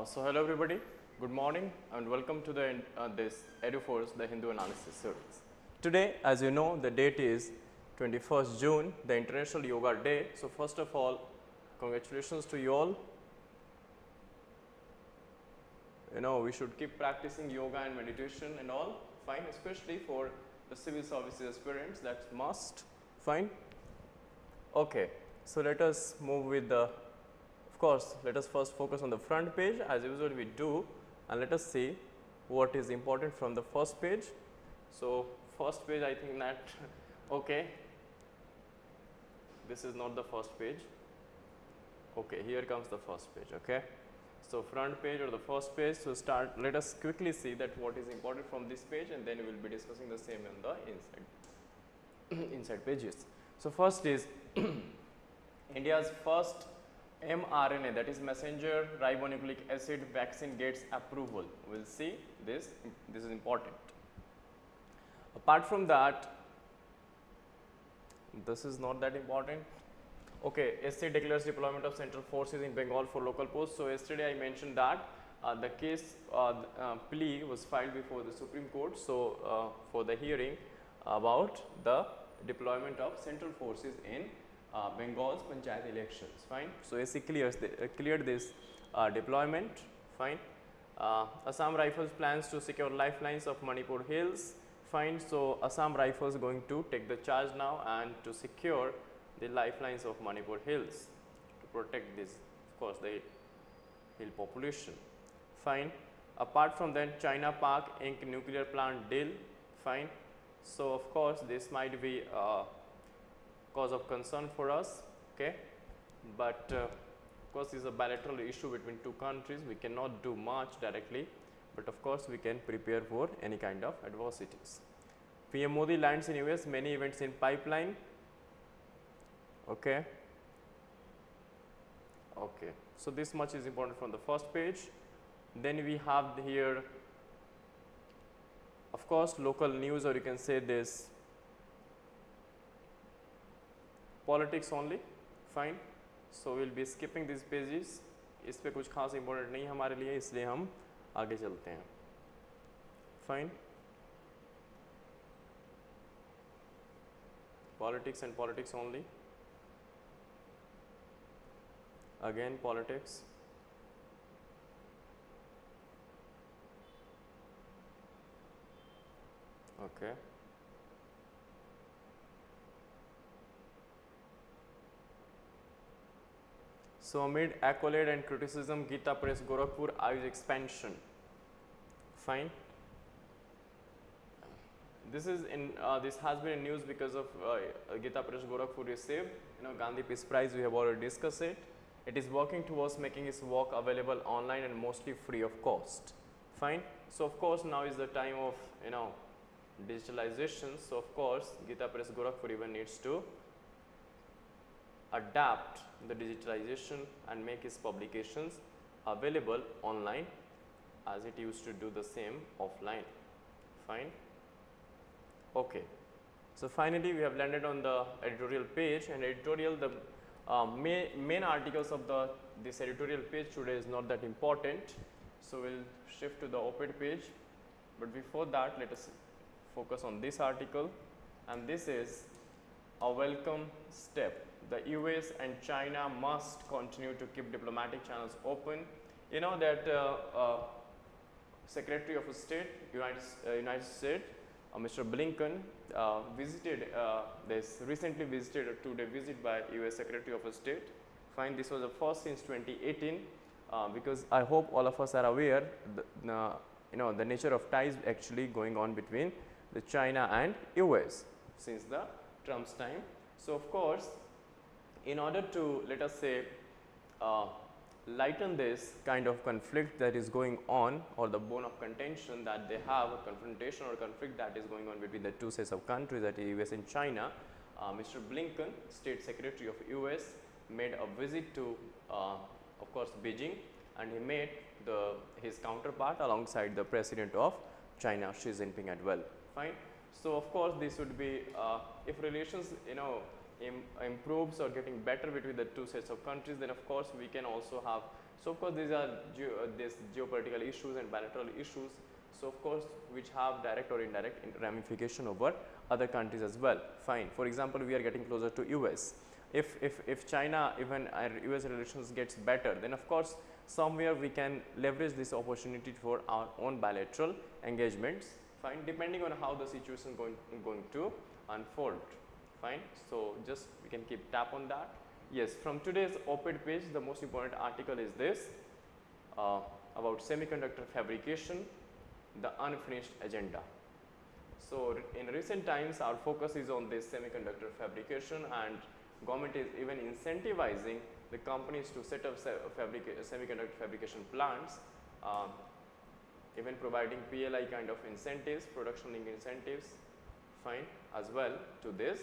So hello everybody, good morning and welcome to this EduphoreIAS, the Hindu analysis series. Today, as you know, the date is 21st June, the International Yoga Day. So first of all, congratulations to you all. You know, we should keep practicing yoga and meditation and all, fine, especially for the civil services aspirants, that's must, fine. Okay, so let us move with the, of course, let us first focus on the front page as usually we do, and let us see what is important from the first page. So first page, I think that, okay, this is not the first page. Okay, here comes the first page, okay. So front page or the first page, so let us quickly see that what is important from this page, and then we will be discussing the same on the inside pages. So first is India's first mRNA, that is messenger ribonucleic acid vaccine, gets approval. We will see this is important. Apart from that, this is not that important. Okay, SC declares deployment of central forces in Bengal for local posts. So yesterday I mentioned that the case plea was filed before the Supreme Court. So for the hearing about the deployment of central forces in Bengal's panchayat elections, fine. So SC cleared this deployment, fine. Assam Rifles plans to secure lifelines of Manipur Hills, fine. So Assam Rifles going to take the charge now and to secure the lifelines of Manipur Hills to protect this, of course, the hill population, fine. Apart from that, China Pak Inc. nuclear plant deal, fine. So of course this might be cause of concern for us, okay, but of course this is a bilateral issue between two countries. We cannot do much directly, but of course we can prepare for any kind of adversities. PM Modi lands in US, many events in pipeline. Okay. Okay. So this much is important from the first page. Then we have here, of course, local news, or you can say this politics only, fine. So we will be skipping these pages. इस पे कुछ खास important नहीं हमारे लिए, इसलिए हम आगे चलते हैं, fine. Politics and politics only. Again politics. Okay. So amid accolade and criticism, Gita Press Gorakhpur eyes expansion, fine. This is in this has been in news because of Gita Press Gorakhpur received, Gandhi Peace Prize. We have already discussed it. It is working towards making its work available online and mostly free of cost, fine. So of course now is the time of digitalization. So of course Gita Press Gorakhpur even needs to adapt the digitalization and make its publications available online as it used to do the same offline, fine. Okay. So finally we have landed on the editorial page, and editorial, the main articles of this editorial page today is not that important. So we will shift to the op-ed page, but before that let us focus on this article, and this is a welcome step. The US and China must continue to keep diplomatic channels open. You know that Secretary of State, United States, Mr. Blinken visited recently visited a 2-day visit by US Secretary of State. Fine, this was the first since 2018 because I hope all of us are aware the nature of ties actually going on between the China and US since the Trump's time. So of course, in order to, let us say, lighten this kind of conflict that is going on, or the bone of contention that they have, a confrontation or conflict that is going on between the two sets of countries, that is US and China, Mr. Blinken, State Secretary of US, made a visit to of course Beijing, and he met his counterpart alongside the President of China, Xi Jinping, as well, fine. So of course this would be if relations improves or getting better between the two sets of countries, then of course we can also have So of course these are these geopolitical issues and bilateral issues, so of course which have direct or indirect ramification over other countries as well. Fine. For example, we are getting closer to US. If China, even our US relations gets better, then of course somewhere we can leverage this opportunity for our own bilateral engagements. Fine. Depending on how the situation going to unfold. Fine. So just we can keep tap on that. Yes, from today's op-ed page, the most important article is this about semiconductor fabrication, the unfinished agenda. So in recent times, our focus is on this semiconductor fabrication, and government is even incentivizing the companies to set up semiconductor fabrication plants, even providing PLI kind of incentives, production link incentives, fine, as well to this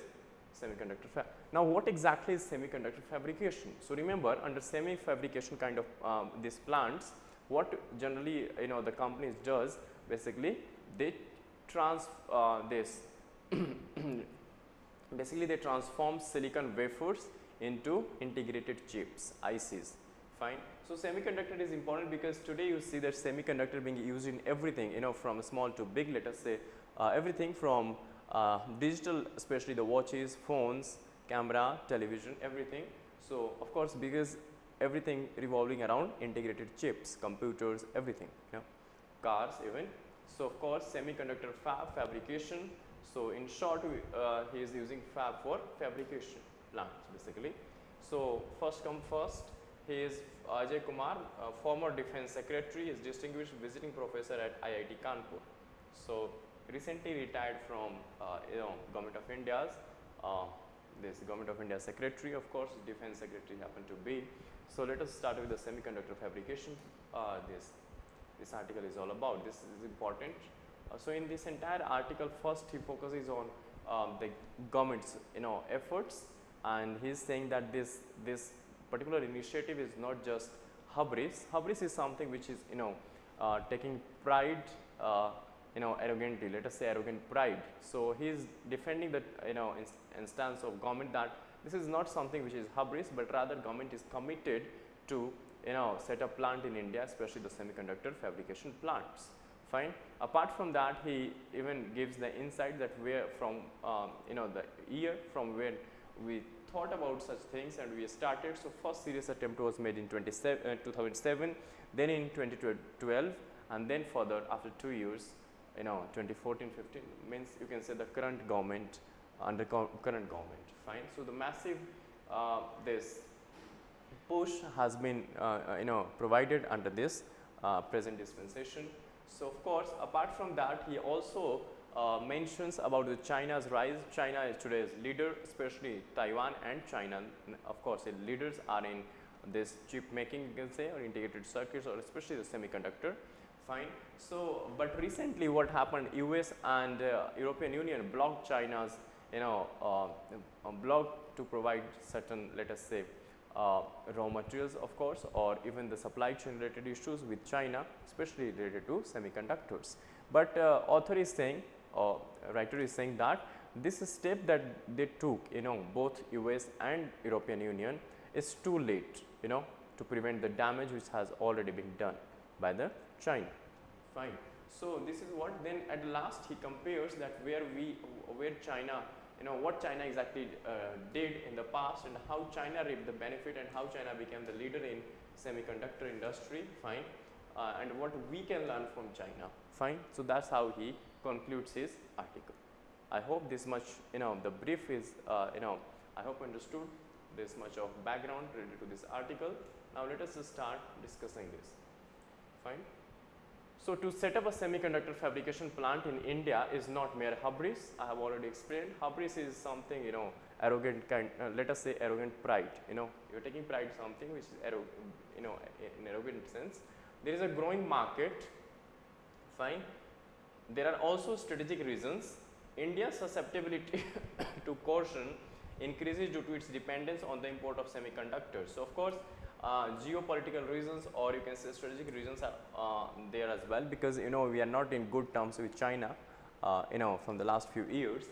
semiconductor fab. Now, what exactly is semiconductor fabrication? So remember, under semi fabrication kind of these plants, what generally the companies does, basically they basically they transform silicon wafers into integrated chips, ICs. Fine. So semiconductor is important because today you see that semiconductor being used in everything, from small to big. Let us say everything from digital, especially the watches, phones, camera, television, everything. So of course, because everything revolving around integrated chips, computers, everything, cars even. So of course, semiconductor fabrication. So in short, he is using fab for fabrication plants basically. So first come first, he is Ajay Kumar, former defense secretary, is distinguished visiting professor at IIT Kanpur. So recently retired from Government of India's this Government of India secretary, of course defense secretary happened to be. So let us start with the semiconductor fabrication. This article is all about. This is important. So in this entire article, first he focuses on the government's efforts, and he is saying that this particular initiative is not just hubris. Hubris is something which is taking pride, arrogantly. Let us say arrogant pride. So he is defending the instance of government that this is not something which is hubris, but rather government is committed to set up plant in India, especially the semiconductor fabrication plants. Fine. Apart from that, he even gives the insight that where from the year from when we thought about such things and we started. So first serious attempt was made in 2007, then in 2012, and then further after 2 years, 2014-15, means you can say the current government, under current government. Fine. So the massive this push has been provided under this present dispensation. So of course, apart from that, he also mentions about the China's rise. China is today's leader, especially Taiwan and China. Of course, the leaders are in this chip making, you can say, or integrated circuits, or especially the semiconductor. Fine. So, but recently what happened, US and European Union blocked China's blocked to provide certain, let us say, raw materials, of course, or even the supply chain related issues with China, especially related to semiconductors. But author is saying, or writer is saying that this step that they took, both US and European Union, is too late, to prevent the damage which has already been done by the China. Fine. So this is what then at last he compares that where China, what China exactly did in the past, and how China reaped the benefit, and how China became the leader in semiconductor industry. Fine. And what we can learn from China. Fine. So that's how he concludes his article. I hope this much, the brief is, I hope understood this much of background related to this article. Now let us start discussing this. Fine. So to set up a semiconductor fabrication plant in India is not mere hubris. I have already explained. Hubris is something, arrogant kind, let us say arrogant pride. You're taking pride in something which is in arrogant sense. There is a growing market. Fine. There are also strategic reasons. India's susceptibility to coercion increases due to its dependence on the import of semiconductors. So of course, geopolitical reasons, or you can say strategic reasons, are there as well, because we are not in good terms with China, from the last few years,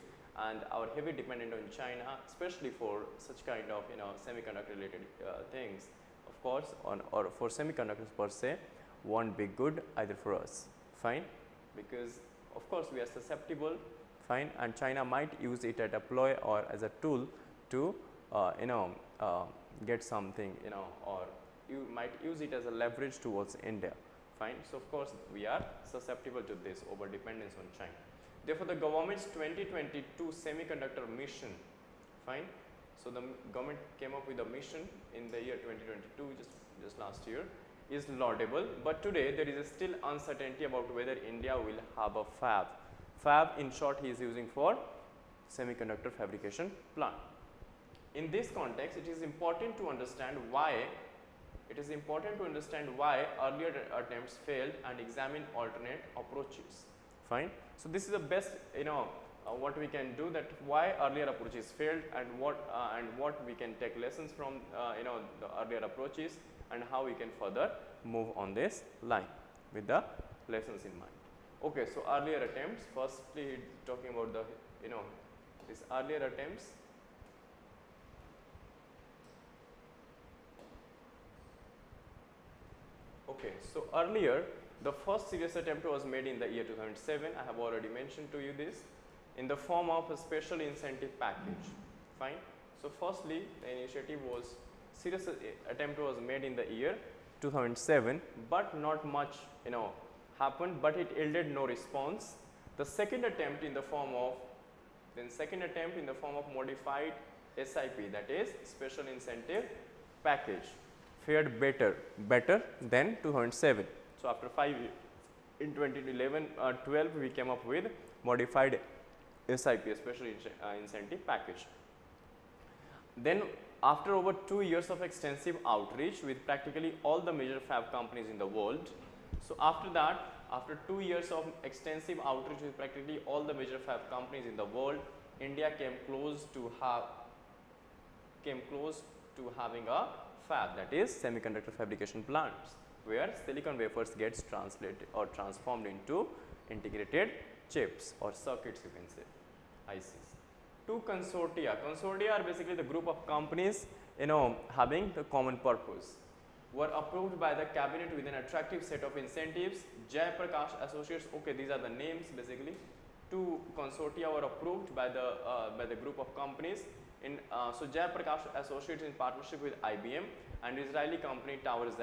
and our heavy dependence on China, especially for such kind of semiconductor related things, of course, or for semiconductors per se, won't be good either for us, fine, because of course we are susceptible, fine, and China might use it as a ploy or as a tool to get something, or you might use it as a leverage towards India, fine. So, of course, we are susceptible to this over dependence on China. Therefore, the government's 2022 semiconductor mission, fine. So, the government came up with a mission in the year 2022, just last year, is laudable, but today there is still uncertainty about whether India will have a fab. Fab, in short, he is using for semiconductor fabrication plant. In this context, it is important to understand why earlier attempts failed and examine alternate approaches, fine. So, this is the best, what we can do, that why earlier approaches failed and what we can take lessons from the earlier approaches and how we can further move on this line with the lessons in mind. Okay, so earlier attempts, firstly talking about the these earlier attempts. Okay, so earlier the first serious attempt was made in the year 2007. I have already mentioned to you this, in the form of a special incentive package, fine. So, firstly the initiative was serious attempt was made in the year 2007, but not much happened, but it yielded no response. The second attempt in the form of modified SIP, that is special incentive package, fared better than 2007. So, after 5 years, in 2011-12 we came up with modified SIP, special incentive package. Then after over 2 years of extensive outreach with practically all the major fab companies in the world. So, after that, after 2 years of extensive outreach with practically all the major fab companies in the world, India came close to having a fab, that is semiconductor fabrication plants, where silicon wafers gets translated or transformed into integrated chips or circuits, you can say, ICs. Two consortia are basically the group of companies having the common purpose, were approved by the cabinet with an attractive set of incentives. Jayaprakash Associates, okay, these are the names basically. Two consortia were approved by the group of companies. So Jayaprakash Associates in partnership with IBM and Israeli company Towers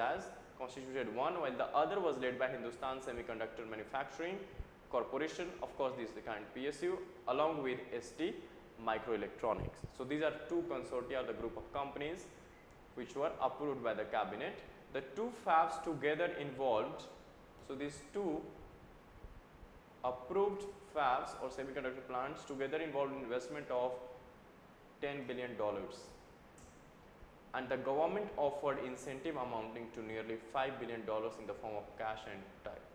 constituted one, while the other was led by Hindustan Semiconductor Manufacturing Corporation, of course this is the current PSU, along with ST Microelectronics. So these are two consortia, the group of companies which were approved by the cabinet. The two fabs together involved, so these two approved fabs or semiconductor plants together involved investment of $10 billion, and the government offered incentive amounting to nearly $5 billion in the form of cash and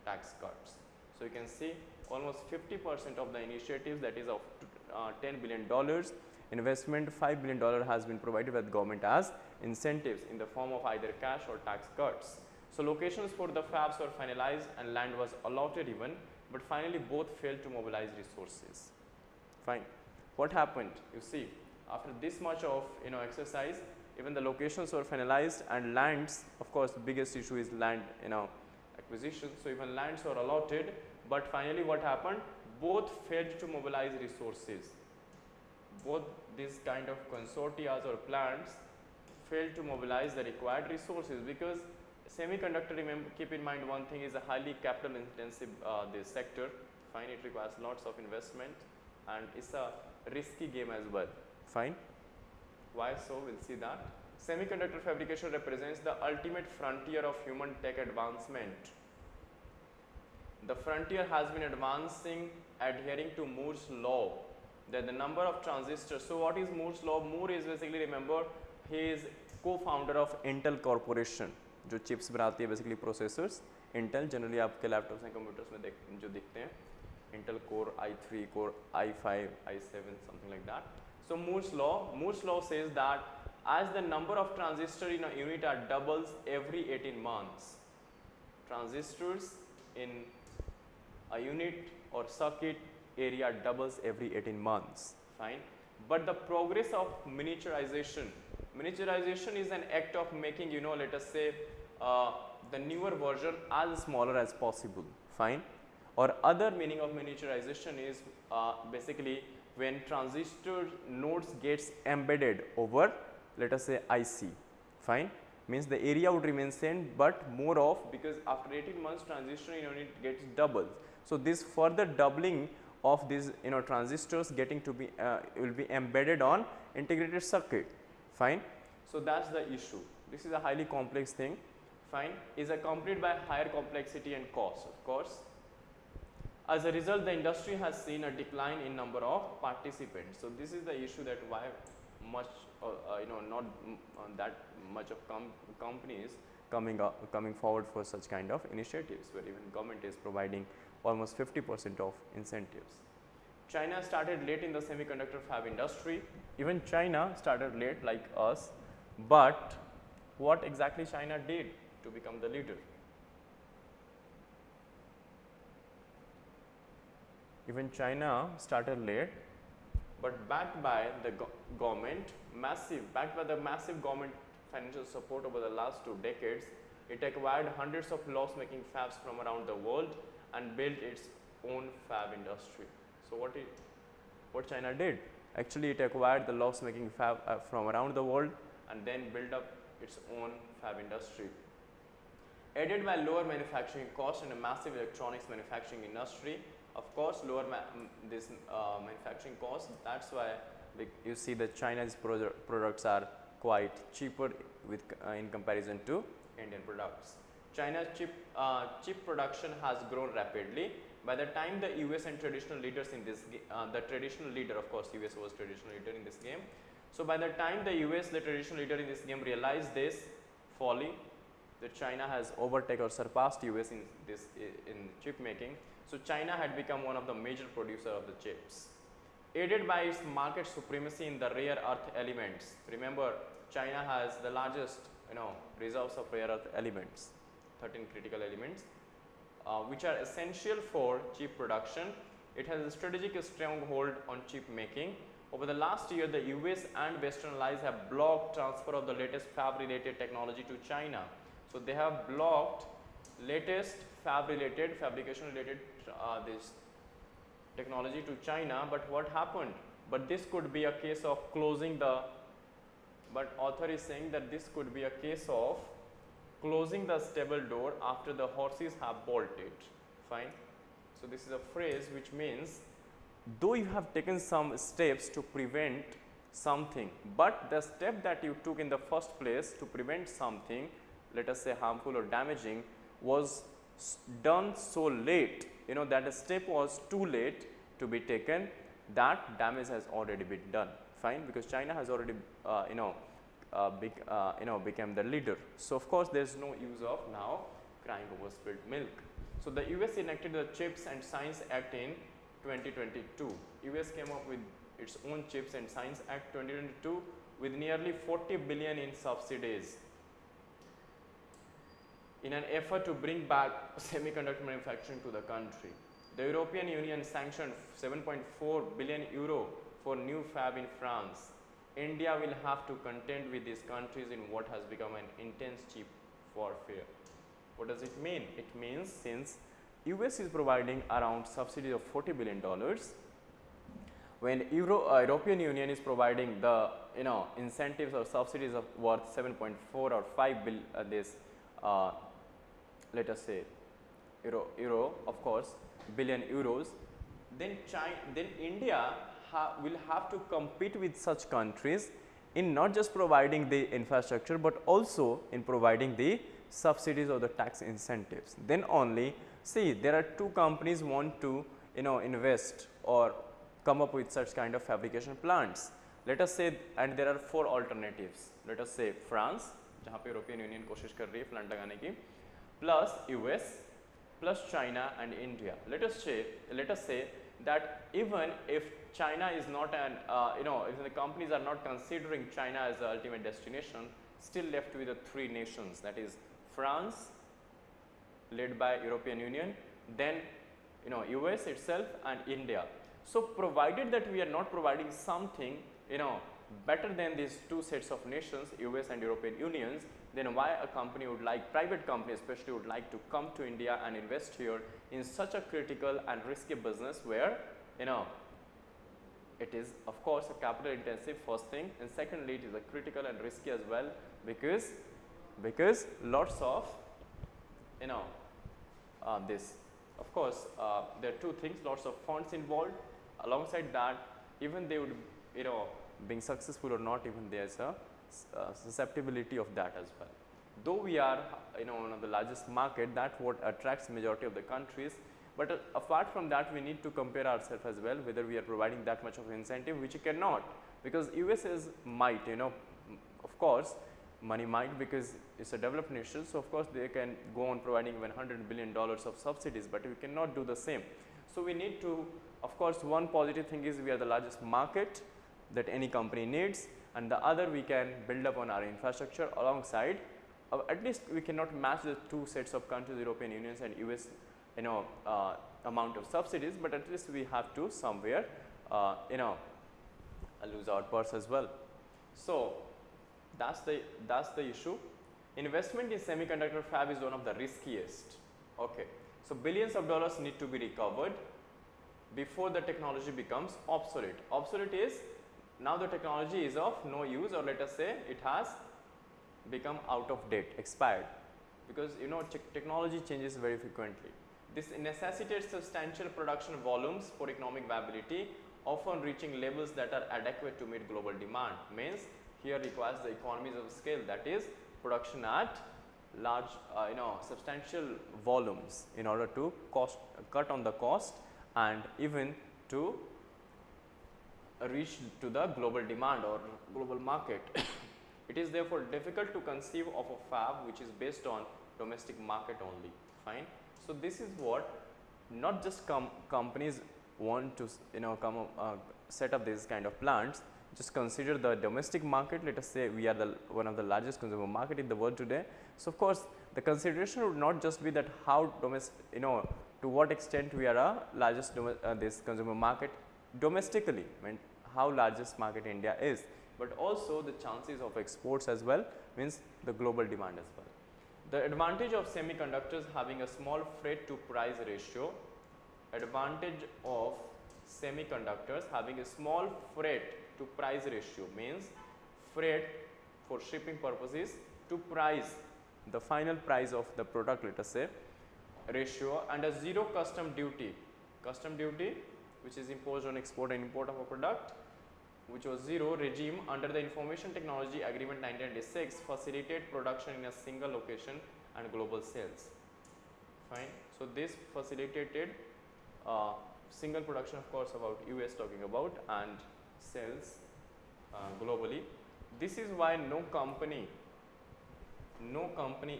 tax cuts. So you can see almost 50% of the initiatives, that is of $10 billion investment, $5 billion has been provided by the government as incentives in the form of either cash or tax cuts. So locations for the fabs were finalized and land was allotted even, but finally both failed to mobilize resources. Fine. What happened? You see, after this much of exercise, even the locations were finalized and lands, of course the biggest issue is land acquisition. So even lands were allotted, but finally what happened? Both failed to mobilize resources. Both these kind of consortia or plants failed to mobilize the required resources, because semiconductor, keep in mind one thing, is a highly capital intensive this sector. Fine, it requires lots of investment and it's a risky game as well. Fine. Why so? We'll see that. Semiconductor fabrication represents the ultimate frontier of human tech advancement. The frontier has been advancing adhering to Moore's law, that the number of transistors. So what is Moore's law? Moore is basically, remember, he is co-founder of Intel Corporation, जो chips बनाती है basically processors. Intel generally आपके laptops and computers में जो दिखते हैं, Intel Core i3, Core i5, i7, something like that. So Moore's law says that as the number of transistors in a unit are doubles every 18 months, transistors in a unit or circuit area doubles every 18 months. Fine. But the progress of miniaturization Miniaturization is an act of making, you know, let us say the newer version as smaller as possible, fine. Or other meaning of miniaturization is basically when transistor nodes gets embedded over, let us say IC, fine, means the area would remain same but more of, because after 18 months transistor unit gets doubled. So, this further doubling of these, you know, transistors getting to be will be embedded on integrated circuit, fine. So, that is the issue. This is a highly complex thing, fine, is accompanied by higher complexity and cost, of course. As a result, the industry has seen a decline in number of participants. So, this is the issue, that why much you know, not that much of companies coming forward for such kind of initiatives, where even government is providing almost 50% of incentives. China started late in the semiconductor fab industry. Even China started late like us, but what exactly China did to become the leader? Even China started late, but backed by the government, backed by the massive government financial support over the last 2 decades, it acquired hundreds of loss-making fabs from around the world and built its own fab industry. So, what China did? Actually, it acquired the loss-making fab from around the world and then built up its own fab industry. Aided by lower manufacturing costs and a massive electronics manufacturing industry, of course, lower manufacturing costs, that is why you see that China's products are quite cheaper with in comparison to Indian products. China's chip production has grown rapidly. By the time the US and traditional leaders in this, the traditional leader, of course, US was traditional leader in this game. So, by the time the US, the traditional leader in this game, realized this folly, that China has overtaken or surpassed US in this in chip making. So, China had become one of the major producer of the chips. Aided by its market supremacy in the rare earth elements. Remember, China has the largest, you know, reserves of rare earth elements, 13 critical elements, which are essential for chip production. It has a strategic stronghold on chip making. Over the last year, the US and Western allies have blocked transfer of the latest fab related technology to China. So, they have blocked latest fab related, fabrication related this technology to China, but what happened? But this could be a case of closing the, but author is saying that this could be a case of closing the stable door after the horses have bolted, fine. So, this is a phrase which means though you have taken some steps to prevent something, but the step that you took in the first place to prevent something, let us say harmful or damaging, was done so late, you know, that the step was too late to be taken, that damage has already been done, fine, because China has already become the leader. So, of course, there is no use of now crying over spilled milk. So, the US enacted the Chips and Science Act in 2022. US came up with its own Chips and Science Act 2022 with nearly 40 billion in subsidies in an effort to bring back semiconductor manufacturing to the country. The European Union sanctioned 7.4 billion euro for new fab in France. India will have to contend with these countries in what has become an intense chip warfare. What does it mean? It means since US is providing around subsidies of $40 billion, when European Union is providing the incentives or subsidies of worth 7.4 or 5 billion let us say euro of course billion euros, then India will have to compete with such countries in not just providing the infrastructure, but also in providing the subsidies or the tax incentives. Then only, see, there are two companies want to invest or come up with such kind of fabrication plants. Let us say, and there are four alternatives. Let us say France, जहाँ पे European union कोशिश कर रही है plant लगाने की, plus US, plus China and India. Let us say that even if China is not an if the companies are not considering China as the ultimate destination, still left with the three nations, that is France led by European Union, then US itself and India. So, provided that we are not providing something better than these two sets of nations, US and European Unions, then why a company would like, private company especially, would like to come to India and invest here in such a critical and risky business where, you know, it is of course a capital intensive first thing, and secondly it is a critical and risky as well, because lots of, you know, this, of course there are two things, lots of funds involved. Alongside that, even they would, you know, being successful or not, even there is a susceptibility of that as well. Though we are, you know, one of the largest market, that what attracts majority of the countries, but apart from that we need to compare ourselves as well, whether we are providing that much of incentive, which you cannot, because US is might, you know, of course money might, because it's a developed nation, so of course they can go on providing even $100 billion of subsidies, but we cannot do the same. So we need to, of course, one positive thing is we are the largest market that any company needs, and the other we can build up on our infrastructure alongside. At least we cannot match the two sets of countries, European Unions and US, you know, amount of subsidies, but at least we have to somewhere, you know, lose our purse as well. So that's the issue. Investment in semiconductor fab is one of the riskiest. Okay, so billions of dollars need to be recovered before the technology becomes obsolete. Obsolete is now the technology is of no use, or let us say it has become out of date, expired, because you know technology changes very frequently. This necessitates substantial production volumes for economic viability, often reaching levels that are adequate to meet global demand. Means here requires the economies of scale, that is production at large, you know, substantial volumes in order to cut on the cost and even to reach to the global demand or global market. It is therefore difficult to conceive of a fab which is based on domestic market only. Fine. So this is what not just companies want to, you know, set up these kind of plants. Just consider the domestic market. Let us say we are the one of the largest consumer market in the world today. So of course the consideration would not just be that how domestic, you know, to what extent we are a largest this consumer market domestically, I mean how largest market India is, but also the chances of exports as well, means the global demand as well. The advantage of semiconductors having a small freight to price ratio, advantage of semiconductors having a small freight to price ratio, means freight for shipping purposes to price, the final price of the product, let us say, ratio, and a zero custom duty which is imposed on export and import of a product, which was zero regime under the Information Technology Agreement 1996, facilitate production in a single location and global sales. Fine. So this facilitated single production, of course about US talking about, and sales globally. This is why no company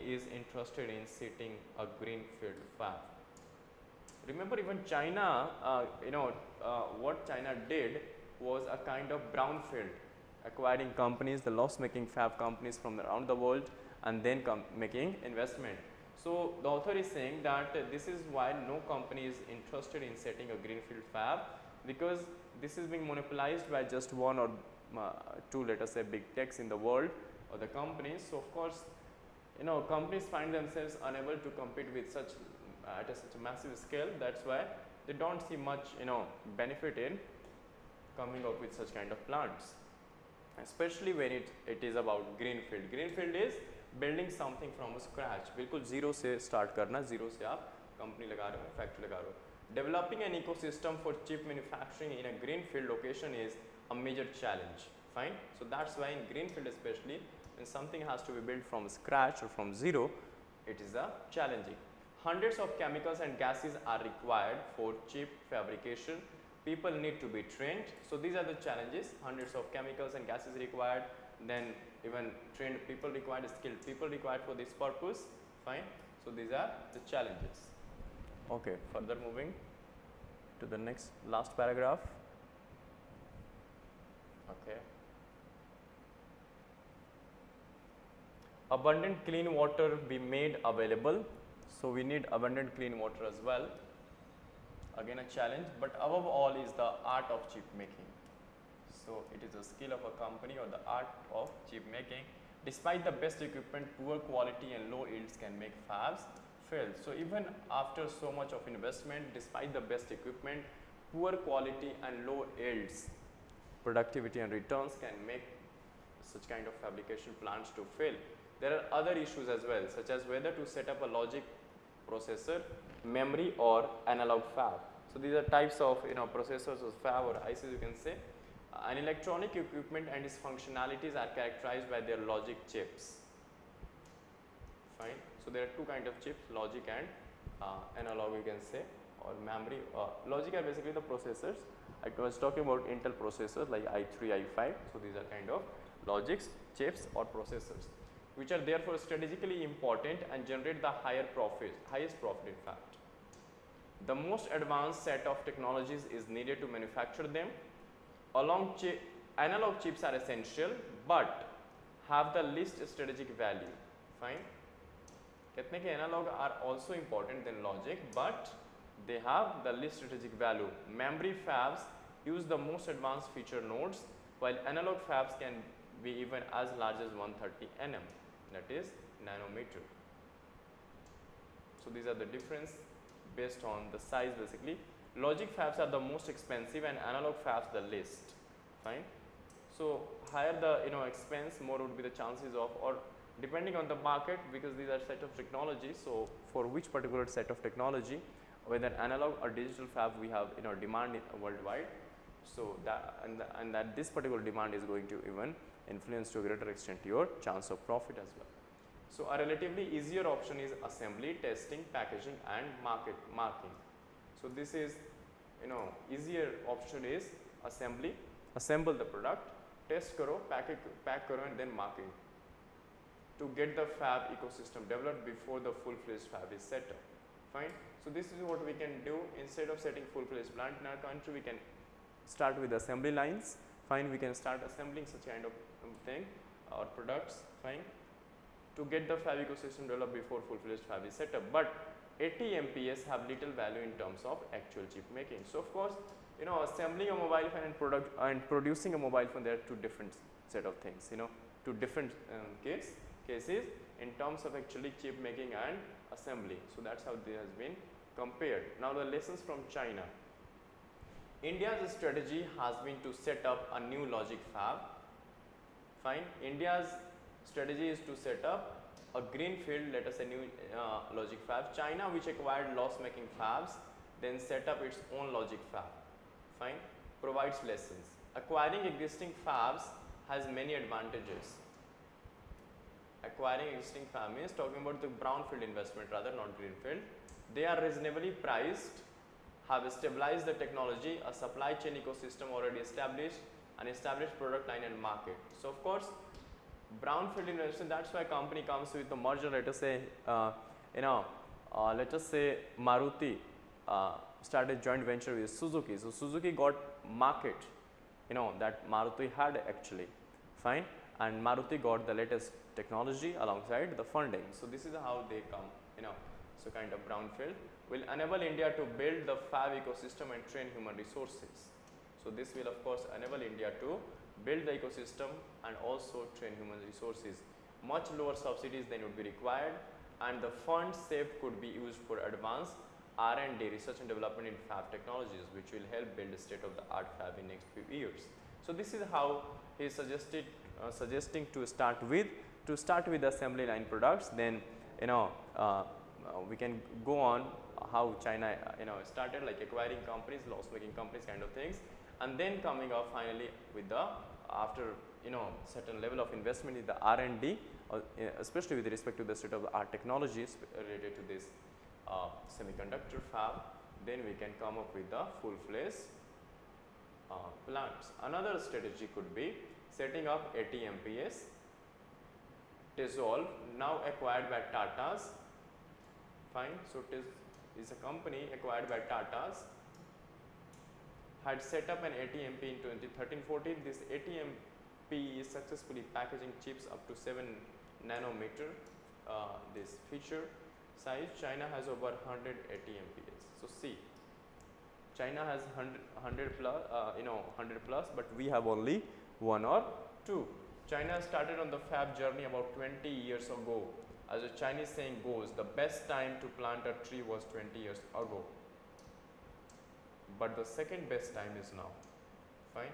is interested in setting a greenfield fab. Remember, even China, you know, what China did was a kind of brownfield, acquiring companies, the loss-making fab companies from around the world, and then making investment. So the author is saying that this is why no company is interested in setting a greenfield fab, because this is being monopolized by just one or two, let us say, big techs in the world or the companies. So of course, you know, companies find themselves unable to compete with such at such a massive scale. That's why they don't see much, you know, benefit in coming up with such kind of plants, especially when it is about greenfield. Greenfield is building something from scratch, बिल्कुल zero से start करना, zero से आप company लगा रहे हो, factory लगा रहे हो. Developing an ecosystem for chip manufacturing in a greenfield location is a major challenge. Fine. So that's why in greenfield, especially when something has to be built from scratch or from zero, it is a challenging. Hundreds of chemicals and gases are required for chip fabrication. People need to be trained. So these are the challenges. Hundreds of chemicals and gases required. Then even trained people required, skilled people required for this purpose. Fine. So these are the challenges. Okay. Further moving to the next last paragraph. Okay. Abundant clean water be made available. So we need abundant clean water as well. Again a challenge, but above all is the art of chip making. So it is a skill of a company or the art of chip making. Despite the best equipment, poor quality and low yields can make fabs fail. So even after so much of investment, despite the best equipment, poor quality and low yields, productivity and returns can make such kind of fabrication plants to fail. There are other issues as well, such as whether to set up a logic processor, memory or analog fab. So these are types of processors or fab or ICs you can say. An electronic equipment and its functionalities are characterized by their logic chips. Fine. So there are two kinds of chips, logic and analog you can say, or memory. Logic are basically the processors. I was talking about Intel processors like i3, i5. So these are kind of logics, chips or processors, which are therefore strategically important and generate the highest profit in fact. The most advanced set of technologies is needed to manufacture them. Analog chips are essential but have the least strategic value. Fine. कहते हैं कि analog are also important than logic, but they have the least strategic value. Memory fabs use the most advanced feature nodes, while analog fabs can be even as large as 130 nm, that is nanometer. So these are the difference based on the size basically. Logic fabs are the most expensive and analog fabs the least. Fine. So higher the expense, more would be the chances of, or depending on the market, because these are set of technologies. So for which particular set of technology, whether analog or digital fab, we have demand worldwide. So that and that this particular demand is going to even influence to a greater extent your chance of profit as well. So a relatively easier option is assembly, testing, packaging and marking. So this is easier option is assembly, assemble the product, test karo, pack karo and then marking to get the fab ecosystem developed before the full-fledged fab is set up. Fine. So this is what we can do. Instead of setting full-fledged plant in our country, we can start with assembly lines. Fine. We can start assembling such kind of thing or products. Fine. To get the fab ecosystem developed before full-fledged fab is set up. But 80 MPS have little value in terms of actual chip making. So of course, assembling a mobile phone and producing a mobile phone, there are two different set of things. Two different cases in terms of actually chip making and assembly. So that's how this has been compared. Now the lessons from China. India's strategy has been to set up a new logic fab. Fine. India's strategy is to set up a greenfield, let us say new logic fab. China, which acquired loss-making fabs, then set up its own logic fab. Fine. Provides lessons. Acquiring existing fabs has many advantages. Acquiring existing fab means talking about the brownfield investment rather, not greenfield. They are reasonably priced, have stabilized the technology, a supply chain ecosystem already established, an established product line and market. So of course, brownfield investment, that's why company comes with the merger. Let us say let us say Maruti started joint venture with Suzuki. So Suzuki got market that Maruti had actually. Fine. And Maruti got the latest technology alongside the funding. So this is how they come, so kind of brownfield will enable India to build the fab ecosystem and train human resources. So this will of course enable India to build the ecosystem and also train human resources. Much lower subsidies than would be required, and the funds saved could be used for advanced R&D, research and development in fab technologies, which will help build a state-of-the-art fab in next few years. So this is how he is suggesting to start with assembly line products. Then we can go on how China started, like acquiring companies, loss-making companies kind of things, and then coming up finally with the after certain level of investment in the R&D, especially with respect to the state-of-the-art technologies related to this semiconductor fab, then we can come up with the full-fledged plants. Another strategy could be setting up 80 MPS. Tizol, now acquired by Tata's. Fine. So Tiz is a company acquired by Tata's, had set up an ATMP in 2013-14. This ATMP is successfully packaging chips up to 7 nanometer. This feature size, China has over 100 ATMPs. So see, China has 100 plus, 100 plus, but we have only 1 or 2. China started on the fab journey about 20 years ago. As a Chinese saying goes, the best time to plant a tree was 20 years ago. But the second best time is now. Fine.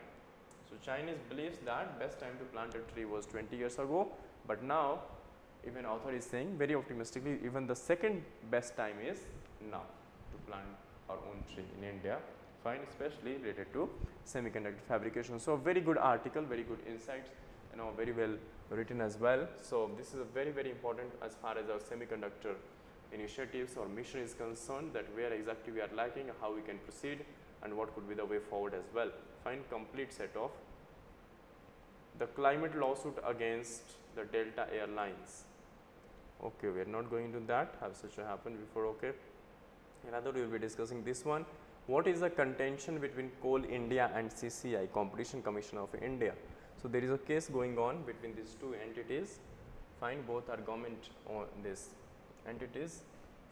So Chinese believes that best time to plant a tree was 20 years ago, but now even author is saying very optimistically even the second best time is now to plant our own tree in India. Fine, especially related to semiconductor fabrication. So very good article, very good insights, very well written as well. So this is a very important as far as our semiconductor initiatives or mission is concerned, that where exactly we are lacking, how we can proceed, and what could be the way forward as well. Fine, complete set of the climate lawsuit against the Delta Airlines. Okay, we are not going to that, have such a happened before. Okay, another we will be discussing this one. What is the contention between Coal India and CCI, Competition Commission of India? So there is a case going on between these two entities. Fine, both are government on this entities.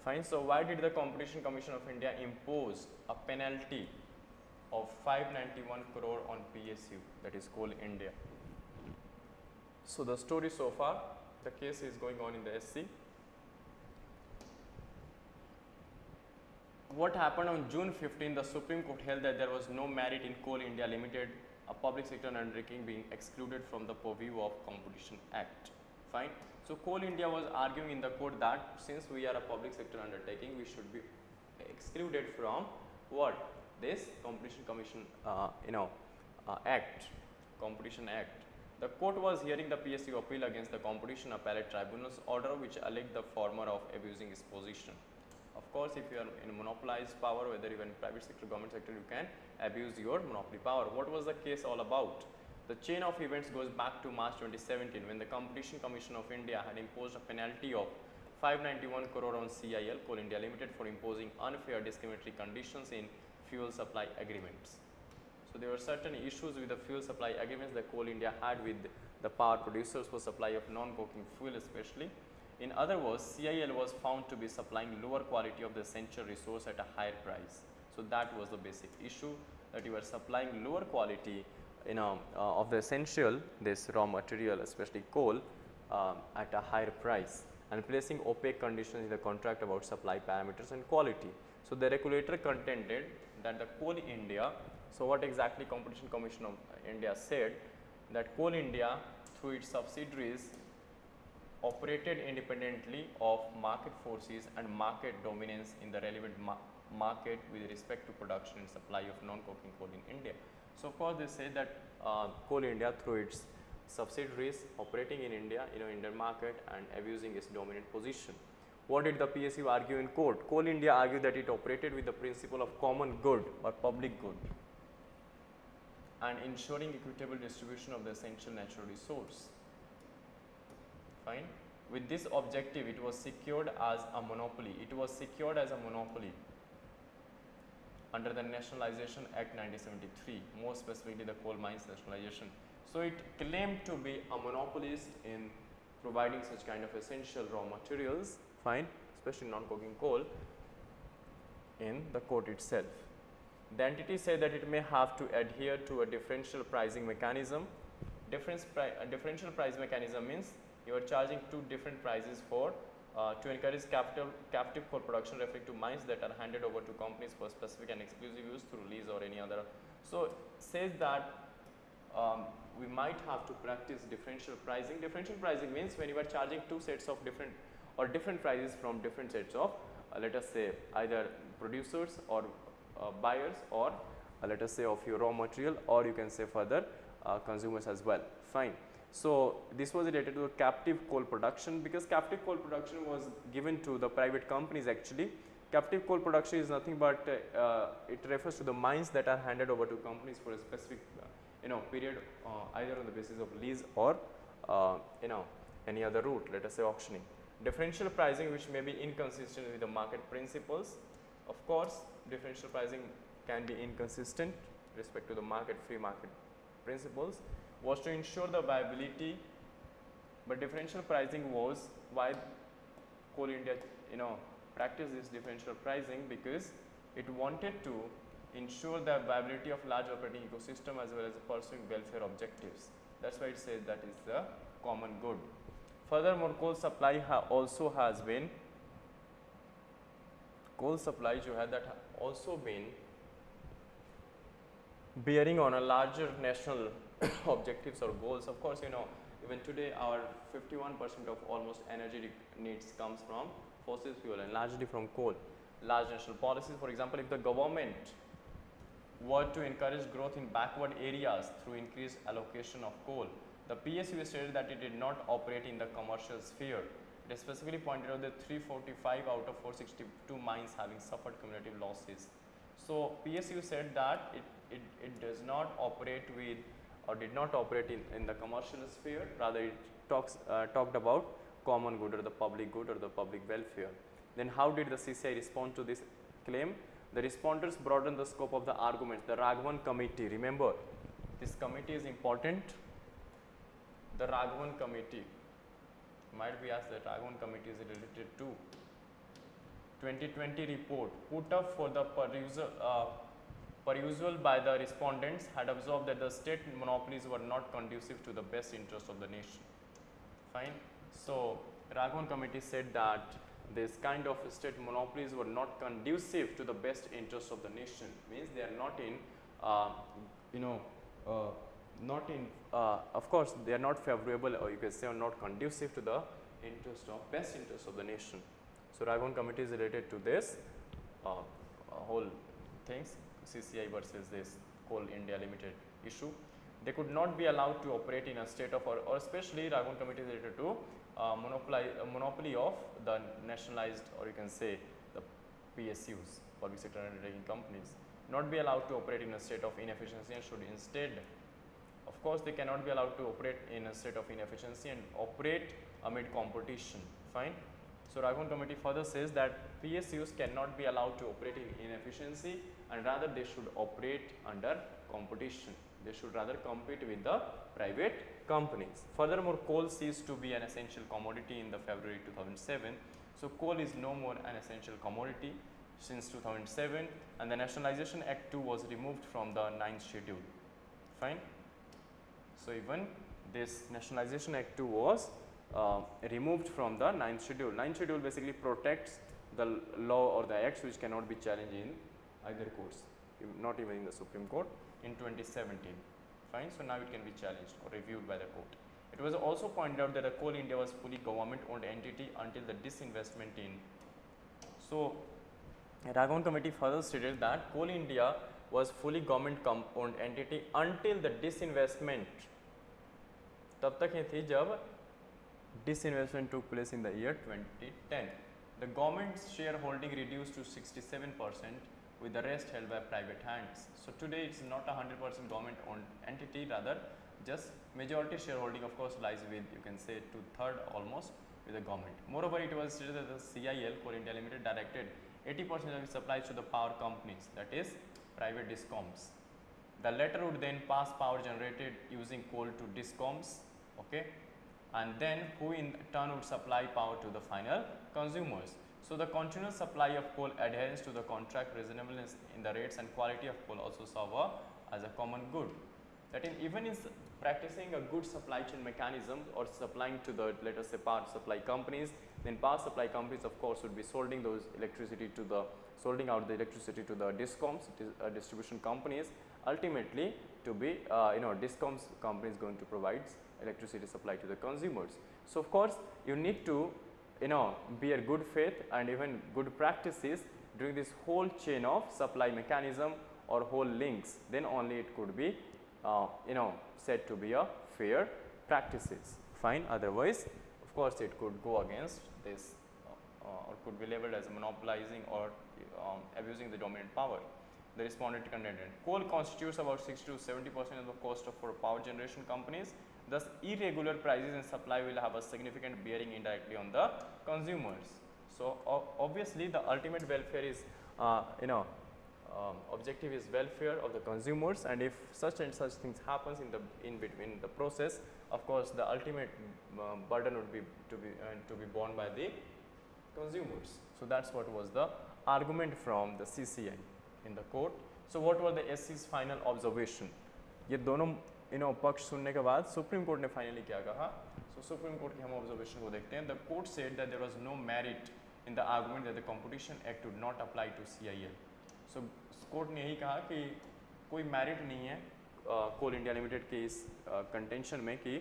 Fine, so why did the Competition Commission of India impose a penalty of 591 crore on PSU, that is Coal India? So the story so far, the case is going on in the SC. What happened on June 15, the Supreme Court held that there was no merit in Coal India Limited, a public sector undertaking, being excluded from the purview of Competition Act. Fine. So Coal India was arguing in the court that since we are a public sector undertaking, we should be excluded from what? This Competition Commission Act, Competition Act. The court was hearing the PSU appeal against the Competition Appellate Tribunal's order, which alleged the former of abusing his position. Of course, if you are in monopolized power, whether even private sector, government sector, you can abuse your monopoly power. What was the case all about? The chain of events goes back to March 2017, when the Competition Commission of India had imposed a penalty of 591 crore on CIL, Coal India Limited, for imposing unfair discriminatory conditions in fuel supply agreements. So there were certain issues with the fuel supply agreements that Coal India had with the power producers for supply of non-coking fuel especially. In other words, CIL was found to be supplying lower quality of the essential resource at a higher price. So that was the basic issue, that you are supplying lower quality of the essential, this raw material, especially coal, at a higher price, and placing opaque conditions in the contract about supply parameters and quality. So the regulator contended that the Coal India, so what exactly Competition Commission of India said, that Coal India through its subsidiaries operated independently of market forces and market dominance in the relevant market with respect to production and supply of non-coking coal in India. So of course they say that Coal India through its subsidiaries operating in India, Indian market, and abusing its dominant position. What did the PSU argue in court? Coal India argued that it operated with the principle of common good or public good and ensuring equitable distribution of the essential natural resource. Fine. With this objective, it was secured as a monopoly. It was secured as a monopoly under the Nationalization Act 1973, more specifically the coal mines nationalization. So it claimed to be a monopolist in providing such kind of essential raw materials, fine, especially non-coking coal, in the court itself. The entity said that it may have to adhere to a differential pricing mechanism. Differential price mechanism means you are charging two different prices for to encourage captive coal production, referring to mines that are handed over to companies for specific and exclusive use through lease or any other. So says that we might have to practice differential pricing. Differential pricing means when you are charging two sets of different prices from different sets of let us say either producers or buyers, or let us say of your raw material, or you can say further consumers as well. Fine. So this was related to the captive coal production, because captive coal production was given to the private companies actually. Captive coal production is nothing but it refers to the mines that are handed over to companies for a specific period, either on the basis of lease or any other route, let us say auctioning. Differential pricing, which may be inconsistent with the market principles. Of course, differential pricing can be inconsistent with respect to the free market principles, was to ensure the viability, but differential pricing was why Coal India practiced this differential pricing, because it wanted to ensure the viability of large operating ecosystem as well as pursuing welfare objectives. That's why it says that is the common good. Furthermore, coal supply also has been, coal supply जो है that also been bearing on a larger national objectives or goals. Of course, you know, even today our 51% of almost energy needs comes from fossil fuel and largely from coal. Large national policies, for example, if the government were to encourage growth in backward areas through increased allocation of coal, the PSU stated that it did not operate in the commercial sphere. It specifically pointed out that 345 out of 462 mines having suffered cumulative losses. So PSU said that it does not operate with or did not operate in the commercial sphere, rather it talked about common good or the public good or the public welfare. Then how did the CCI respond to this claim? The respondents broadened the scope of the arguments. The Raghavan committee, remember this committee is important. The Raghavan committee, might be asked that Raghavan committee is related to 2020 report put up for the perusal by the respondents had observed that the state monopolies were not conducive to the best interest of the nation. Fine. So Raghavan committee said that this kind of state monopolies were not conducive to the best interest of the nation. Means they are not in, of course, they are not favorable, or you can say are not conducive to the best interest of the nation. So Raghavan committee is related to this whole things, CCI versus this Coal India Limited issue. They could not be allowed to operate in a state of, or especially Raghavan committee is related to monopoly of the nationalized, or you can say the PSUs, public sector undertaking companies, not be allowed to operate in a state of inefficiency and should instead, of course, they cannot be allowed to operate in a state of inefficiency and operate amid competition. Fine. So Raghavan committee further says that PSUs cannot be allowed to operate in inefficiency and rather they should operate under competition. They should rather compete with the private companies. Furthermore, coal ceased to be an essential commodity in the February 2007. So coal is no more an essential commodity since 2007, and the Nationalization Act 2 was removed from the 9th schedule. Fine. So even this Nationalization Act 2 was removed from the 9th schedule. 9th schedule basically protects the law or the acts which cannot be challenged in either courts, not even in the Supreme Court, in 2017. Fine. So now it can be challenged or reviewed by the court. It was also pointed out that the Coal India was fully government owned entity until the disinvestment in. So Raghavan committee further stated that Coal India was fully government owned entity until the disinvestment. तब तक ये थी जब disinvestment took place in the year 2010. The government's shareholding reduced to 67%, with the rest held by private hands. So today it's not a 100% government owned entity, rather just majority shareholding of course lies with, you can say, 2/3 almost with the government. Moreover, it was stated that the CIL, Coal India Limited, directed 80% of its supplies to the power companies, that is private discoms. The latter would then pass power generated using coal to discoms, okay, and then who in turn would supply power to the final consumers. So the continuous supply of coal, adherence to the contract, reasonableness in the rates and quality of coal also serve as a common good. That in even in practicing a good supply chain mechanism or supplying to the, let us say, power supply companies, then power supply companies of course would be solding those electricity to the, solding out the electricity to the discoms, distribution companies, ultimately to be discoms company is going to provide electricity supply to the consumers. So of course you need to bear good faith and even good practices during this whole chain of supply mechanism or whole links, then only it could be said to be a fair practices. Fine. Otherwise of course it could go against this or could be labeled as monopolizing or abusing the dominant power. The respondent contended coal constitutes about 60 to 70% of the cost for power generation companies. Thus, irregular prices in supply will have a significant bearing indirectly on the consumers. So, obviously, the ultimate welfare is, objective is welfare of the consumers, and if such and such things happens in between the process, of course, the ultimate burden would be to be borne by the consumers. So that's what was the argument from the CCI in the court. So what were the एससीज final observation? ये दोनों पक्ष सुनने के बाद supreme court ने finally क्या कहा? सो सुप्रीम कोर्ट की हम ऑब्जर्वेशन को देखते हैं. The court said that there was no merit in the argument that the competition act would not apply to CIL. So court ने यही कहा कि कोई मेरिट नहीं है कोल इंडिया लिमिटेड के इस कंटेंशन में कि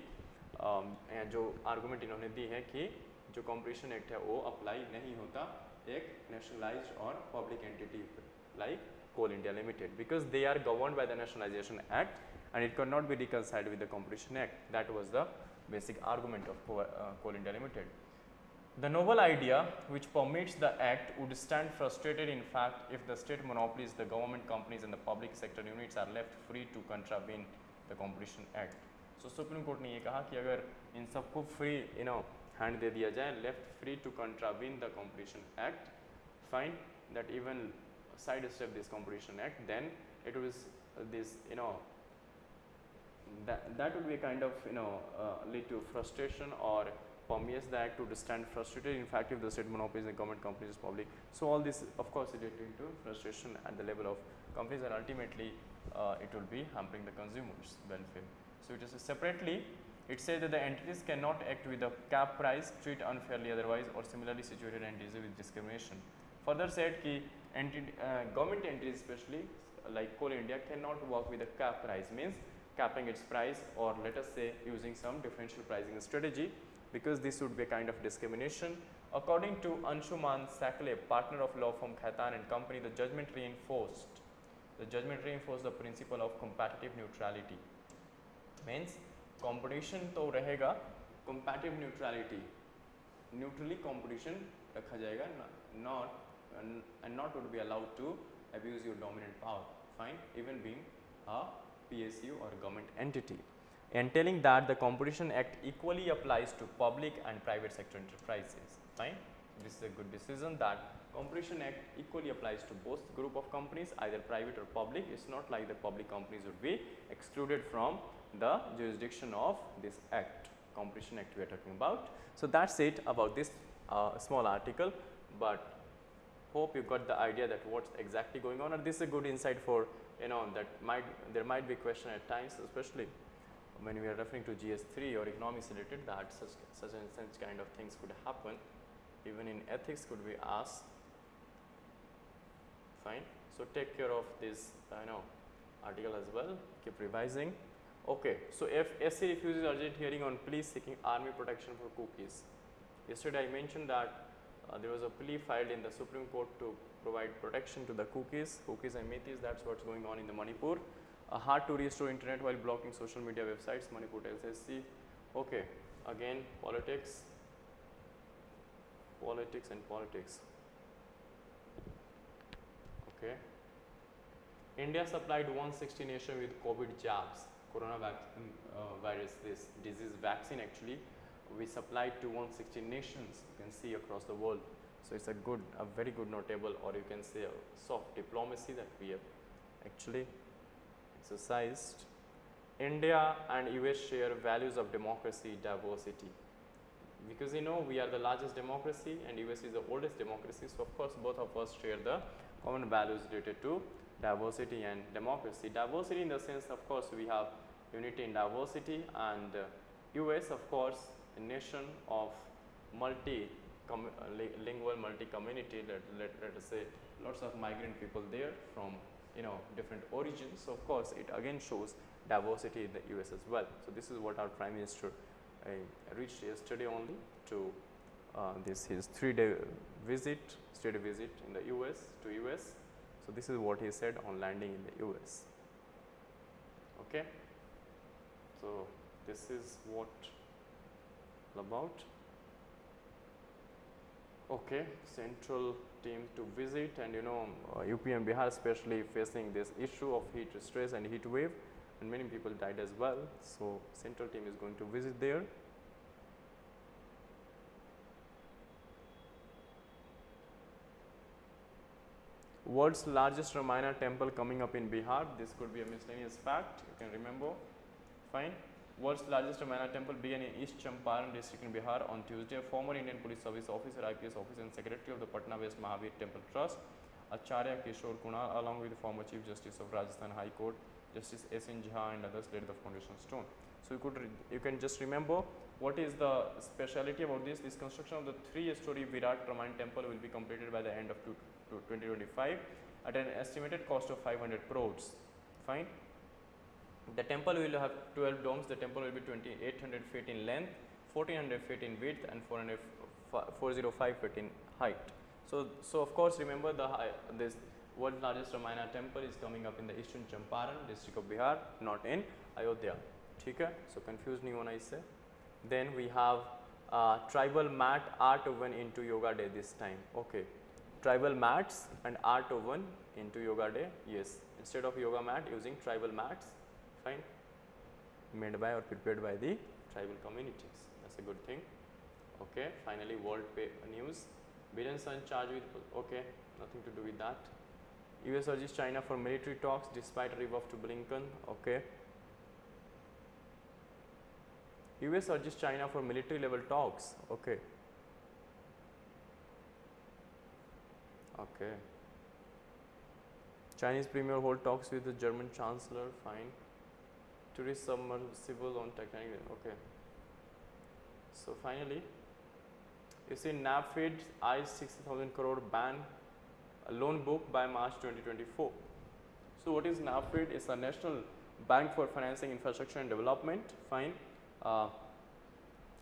जो आर्गुमेंट इन्होंने दी है कि जो कंपटीशन एक्ट है वो अप्लाई नहीं होता एक नेशनलाइज्ड और public entity like Coal India Limited, because they are governed by the nationalisation act and it can not be reconciled with the competition act. That was the basic argument of Coal India Limited. The novel idea which permits the act would stand frustrated in fact if the state monopolies, the government companies and the public sector units are left free to contravene the Competition Act. So Supreme Court ने ये कहा कि अगर इन सबको free hand दे दिया जाए, left free to contravene the Competition Act, find that even sidestep this Competition Act, then it was this that would be a kind of lead to frustration or permeates the act to stand frustrated in fact if the state monopolies and government companies is public. So all this of course is leading to frustration at the level of companies and ultimately it will be hampering the consumers welfare. So it is separately it says that the entities cannot act with a cap price, treat unfairly otherwise or similarly situated entities with discrimination. Further said ki government entities especially like Coal India cannot work with a cap price, means capping its price or let us say using some differential pricing strategy, because this would be a kind of discrimination. According to Anshuman Sakle, partner of law firm Khaitan and Company, the judgment reinforced the principle of competitive neutrality. Means competition तो रहेगा, competitive neutrality, neutrally competition रखा जाएगा, not would be allowed to abuse your dominant power, fine, even being a PSU or government entity, and telling that the Competition Act equally applies to public and private sector enterprises. Fine, this is a good decision that Competition Act equally applies to both group of companies, either private or public. It's not like the public companies would be excluded from the jurisdiction of this act, Competition Act we are talking about. So that's it about this small article, but hope you got the idea that what's exactly going on, and this is a good insight for that there might be question at times, especially when we are referring to GS3 or economics related, that such kind of things could happen. Even in ethics could be asked. Fine. So take care of this article as well. Keep revising. Okay. So if SC refuses urgent hearing on plea seeking army protection for cookies. Yesterday I mentioned that there was a plea filed in the Supreme Court to provide protection to the cookies and Metis. That's what's going on in the Manipur. Hard to restore internet while blocking social media websites. Manipur tells SC. Okay, again politics and politics. Okay. India supplied 160 nations with COVID jabs, coronavirus, this disease vaccine actually. We supplied to 160 nations, you can see across the world. So it's a very good notable, or you can say a soft diplomacy that we have actually exercised. India and US share values of democracy, diversity. Because we are the largest democracy and US is the oldest democracy. So of course both of us share the common values related to diversity and democracy. Diversity in the sense, of course, we have unity in diversity, and US, of course, a nation of multi-lingual, multi-community, let us say lots of migrant people there from different origins. So of course it again shows diversity in the US as well. So this is what our Prime Minister reached yesterday only to his 3-day visit, state visit in the US to US. So this is what he said on landing in the US. Okay. So this is what about. Okay, central team to visit, and UP and Bihar especially facing this issue of heat stress and heat wave, and many people died as well. So central team is going to visit there. World's largest Ramayana temple coming up in Bihar. This could be a miscellaneous fact, you can remember. Fine. World's largest Ramayana temple began in East Champaran district in Bihar on Tuesday. Former Indian Police Service officer, IPS officer and secretary of the Patna West Mahavir Temple Trust, Acharya Kishore Kunal, along with the former Chief Justice of Rajasthan High Court, Justice S.N. Jha and others laid the foundation stone. So you can just remember what is the speciality about this. This construction of the 3-story Virat Raman temple will be completed by the end of 2025 at an estimated cost of 500 crores. Fine. The temple will have 12 domes. The temple will be 2,800 feet in length, 1,400 feet in width, and 405 feet in height. So of course, remember this world's largest Ramayana temple is coming up in the eastern Champaran district of Bihar, not in Ayodhya. Okay? So confused नहीं होना इससे. Then we have tribal mat art woven into yoga day this time. Okay. Tribal mats and art woven into yoga day. Yes. Instead of yoga mat, using tribal mats. Fine. Made by or prepared by the tribal communities. That's a good thing. Okay. Finally, world news. Biden son charged with, okay, nothing to do with that. US urges China for military talks despite a rebuff to Blinken. Okay. US urges China for military level talks. Okay. Okay. Chinese premier hold talks with the German chancellor. Fine. Tourist submersible on Titanic. Okay. So finally, you see NAFID eyes 60,000 crore ban a loan book by March 2024. So what is NAFID? It's a National Bank for Financing Infrastructure and Development. Fine.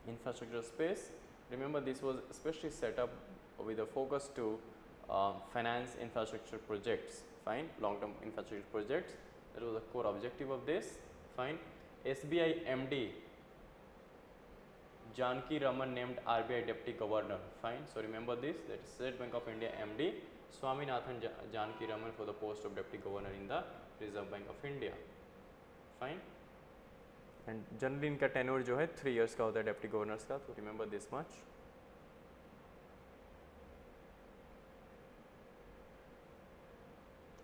Infrastructure space. Remember, this was especially set up with a focus to finance infrastructure projects. Fine. Long-term infrastructure projects. That was the core objective of this. Fine. SBI MD Janki Raman named RBI Deputy Governor. Fine. So remember this, that is State Bank of India MD Swaminathan Janki Raman for the post of Deputy Governor in the Reserve Bank of India. Fine. And generally इनका tenure जो है 3 years का होता है Deputy Governors का, तो remember this much.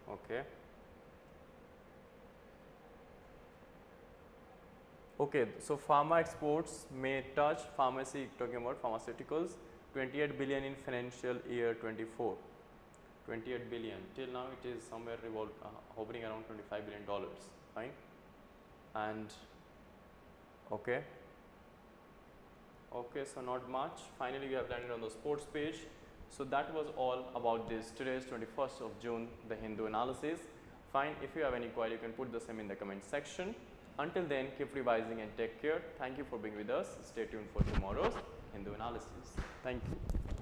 Okay. Okay, so pharma exports may touch pharmacy, talking about pharmaceuticals, 28 billion in financial year 24. 28 billion. Till now it is somewhere hovering around $25 billion. Fine. And okay. Okay, so not much. Finally, we have landed on the sports page. So that was all about this today's 21st of June, the Hindu analysis. Fine. If you have any query, you can put the same in the comment section. Until then, keep revising and take care. Thank you for being with us. Stay tuned for tomorrow's Hindu analysis. Thank you.